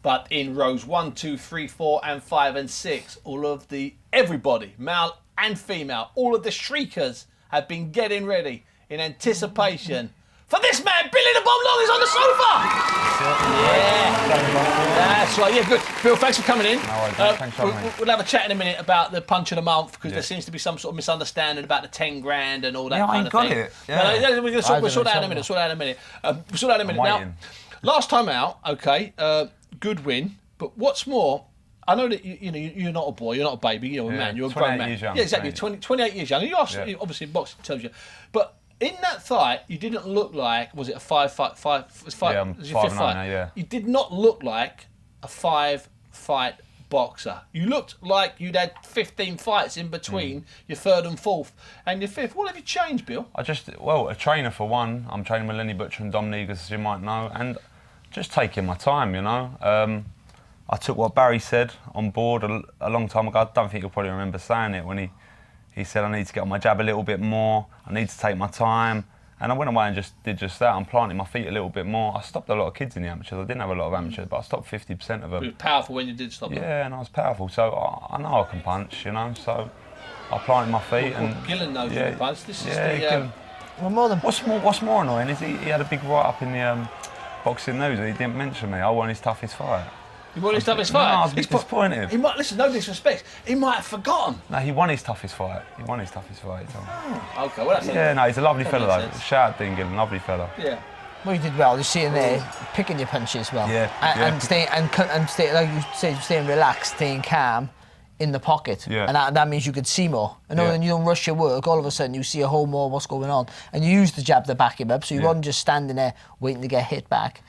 But in rows 1, 2, 3, 4, and 5 and 6, everybody, male and female, all of the shriekers have been getting ready in anticipation for this man, Billy the Bomb Long, is on the sofa. Yeah, that's right. Yeah, good. Bill, thanks for coming in. Thanks for having me. We'll have a chat in a minute about the punch of the month because there seems to be some sort of misunderstanding about the 10 grand and all that kind of thing. It. Yeah. We'll sort that out in a minute. Now, last time out, okay, good win. But what's more, I know that you're not a boy, you're not a baby, you're a man, you're a grown man. Years young, yeah, exactly. 28 years young. You are obviously in boxing terms, but. In that fight, you didn't look like, was it a five? Yeah, it was your fifth fight. Now, yeah. You did not look like a 5-fight boxer. You looked like you'd had 15 fights in between your third and fourth and your fifth. What have you changed, Bill? A trainer for one. I'm training with Lenny Butcher and Dom Negus, as you might know, and just taking my time, I took what Barry said on board a long time ago. I don't think you'll probably remember saying it when he said I need to get on my jab a little bit more, I need to take my time, and I went away and just did just that. I'm planting my feet a little bit more. I stopped a lot of kids in the amateurs. I didn't have a lot of amateurs, but I stopped 50% of them. It was powerful when you did stop them. Yeah, and I was powerful, so I know I can punch, so I planted my feet. Gillen knows you can punch. This is What's more annoying is he had a big write-up in the boxing news and he didn't mention me. I won his toughest fight. He won his toughest fight? No, I was a bit disappointed. He might, listen, no disrespect, he might have forgotten. No, he won his toughest fight. He told me. Okay, well that's no, he's a lovely fella though. Shout out Dean Gillen, lovely fella. Yeah. Well, you did well. You see in there, picking your punches well. Yeah. And staying, like you said, staying relaxed, staying calm in the pocket. Yeah. And that means you could see more. And when you don't rush your work, all of a sudden you see a whole more of what's going on. And you use the jab to back him up, so you weren't just standing there waiting to get hit back.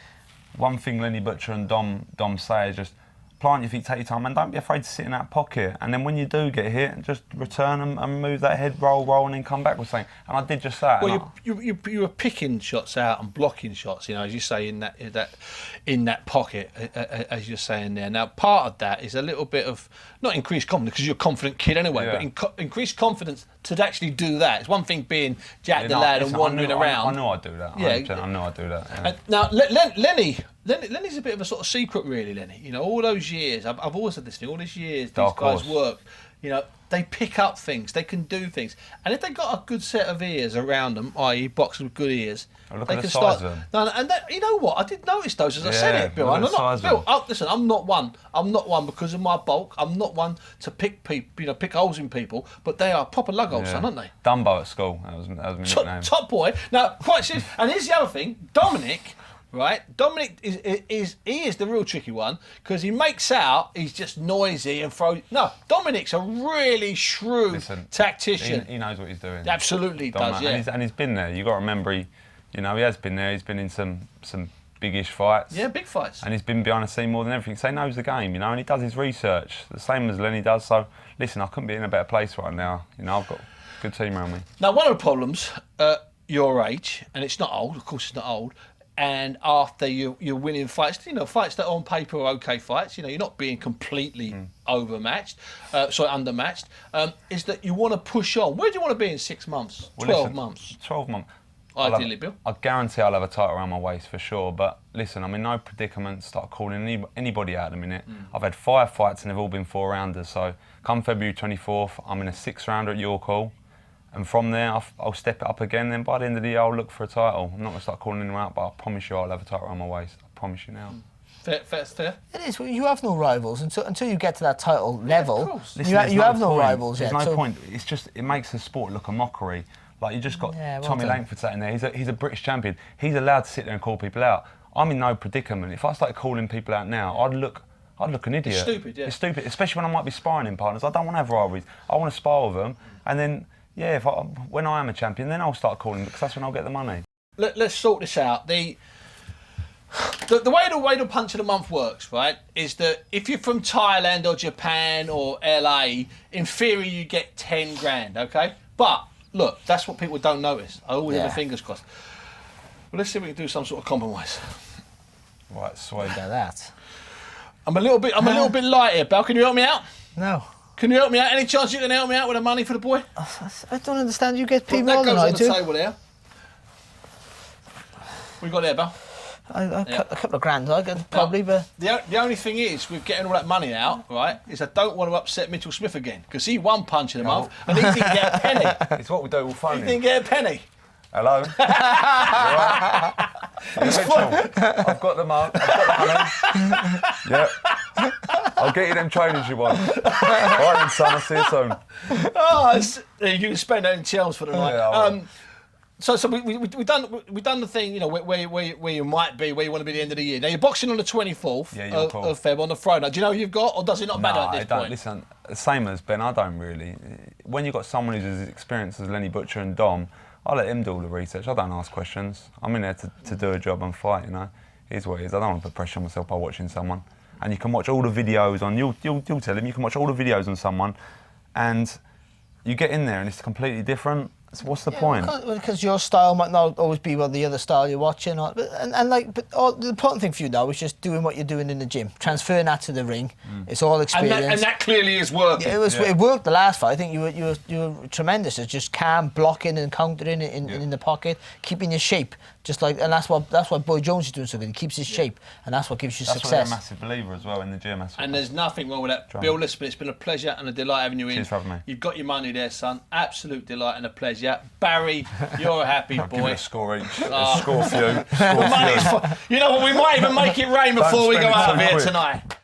One thing Lenny Butcher and Dom say is just plant your feet, take your time, and don't be afraid to sit in that pocket. And then when you do get hit, just return and move that head, roll, and then come back with something. And I did just that. Well, you were picking shots out and blocking shots, as you say, in that pocket, as you're saying there. Now, part of that is a little bit of, not increased confidence, because you're a confident kid anyway, but increased confidence to actually do that. It's one thing being Jack the lad and wandering around. I know I'd do that. I know I'd do that. Yeah. Now, Lenny's a bit of a sort of secret, really, Lenny. All those years, I've always said this thing, all these years, these guys work, they pick up things, they can do things. And if they've got a good set of ears around them, i.e. boxers with good ears, they can start. And you know what? I did notice those as I said it, Bill. Listen, I'm not one. I'm not one because of my bulk. I'm not one to pick people, pick holes in people. But they are proper lug holes, son, aren't they? Dumbo at school. That was my nickname. Top boy. Now, quite serious. And here's the other thing, Dominic. Right, Dominic is the real tricky one because he makes out he's just noisy and throws. No, Dominic's a really shrewd tactician. He knows what he's doing. Absolutely does. Yeah, and he's been there. You got to remember, he has been there. He's been in some big-ish fights. Yeah, big fights. And he's been behind the scene more than everything. So he knows the game, and he does his research the same as Lenny does. So listen, I couldn't be in a better place right now. I've got a good team around me. Now, one of the problems, your age, and it's not old. Of course, it's not old. And after you're winning fights, fights that on paper are okay fights, you're not being completely undermatched, is that you want to push on. Where do you want to be in 6 months, 12 months? 12 months. Ideally, Bill. I guarantee I'll have a title around my waist for sure, but listen, I'm in no predicament to start calling anybody out at the minute. I've had 5 fights and they've all been 4-rounders, so come February 24th, I'm in a 6-rounder at York Hall. And from there, I'll step it up again. Then by the end of the year, I'll look for a title. I'm not going to start calling anyone out, but I promise you I'll have a title around my waist. I promise you now. Fair. It is. Well, you have no rivals until you get to that title level. Of course. Listen, you have no rivals yet. There's no point. It's just, it makes the sport look a mockery. Like, you just got Tommy Langford sat in there. He's a British champion. He's allowed to sit there and call people out. I'm in no predicament. If I started calling people out now, I'd look an idiot. It's stupid, yeah. It's stupid, especially when I might be sparring in partners. I don't want to have rivalries. I want to spar with them, and then. Yeah, when I am a champion, then I'll start calling because that's when I'll get the money. Let's sort this out. The way the punch of the month works, right, is that if you're from Thailand or Japan or LA, in theory you get 10 grand, okay? But look, that's what people don't notice. I always have my fingers crossed. Well, let's see if we can do some sort of compromise. Right, sweet. About that. I'm a little bit light here, Bal. Can you help me out? No. Can you help me out? Any chance you can help me out with the money for the boy? I don't understand. You get paid That more goes than I on the do. table there. What you got there, Bal? A couple of grand, I could probably, but... The only thing is, with getting all that money out, right, is I don't want to upset Mitchell Smith again, because he won punch in a month, and he didn't get a penny. It's what we do, we'll phone He him. didn't get a penny. Hello? You all right? Mitchell, I've got the money. Yeah. I'll get you them trainers you want. All right then, son, I'll see you soon. Oh, you can spend that in Chelsea for the night. Yeah, So we've done the thing, you know, where you might be, where you want to be at the end of the year. Now you're boxing on the 24th of Feb on the Friday. Do you know who you've got, or does it not matter at this point? Listen, same as Ben, I don't really. When you've got someone who's as experienced as Lenny Butcher and Dom, I let him do all the research. I don't ask questions. I'm in there to do a job and fight, you know. It is what it is. I don't want to put pressure on myself by watching someone. And you can watch all the videos on, you'll tell him, you can watch all the videos on someone, and you get in there and it's completely different. So what's the point? Because your style might not always be what the other style you're watching. But the important thing for you now is just doing what you're doing in the gym, transferring that to the ring. It's all experience. And that clearly is working. It worked the last fight. I think you were tremendous. It's just calm, blocking and countering in the pocket, keeping your shape. Just like, and that's what Boy Jones is doing so good. He keeps his shape, and that's what gives you success. That's why I'm a massive believer as well in the gym. And there's nothing wrong with that. Bill Lisbon, it's been a pleasure and a delight having you in. Cheers for having me. You've got your money there, son. Absolute delight and a pleasure. Barry, you're a happy boy. Give it a score each. A score for you. You know what? We might even make it rain before we go out of here tonight.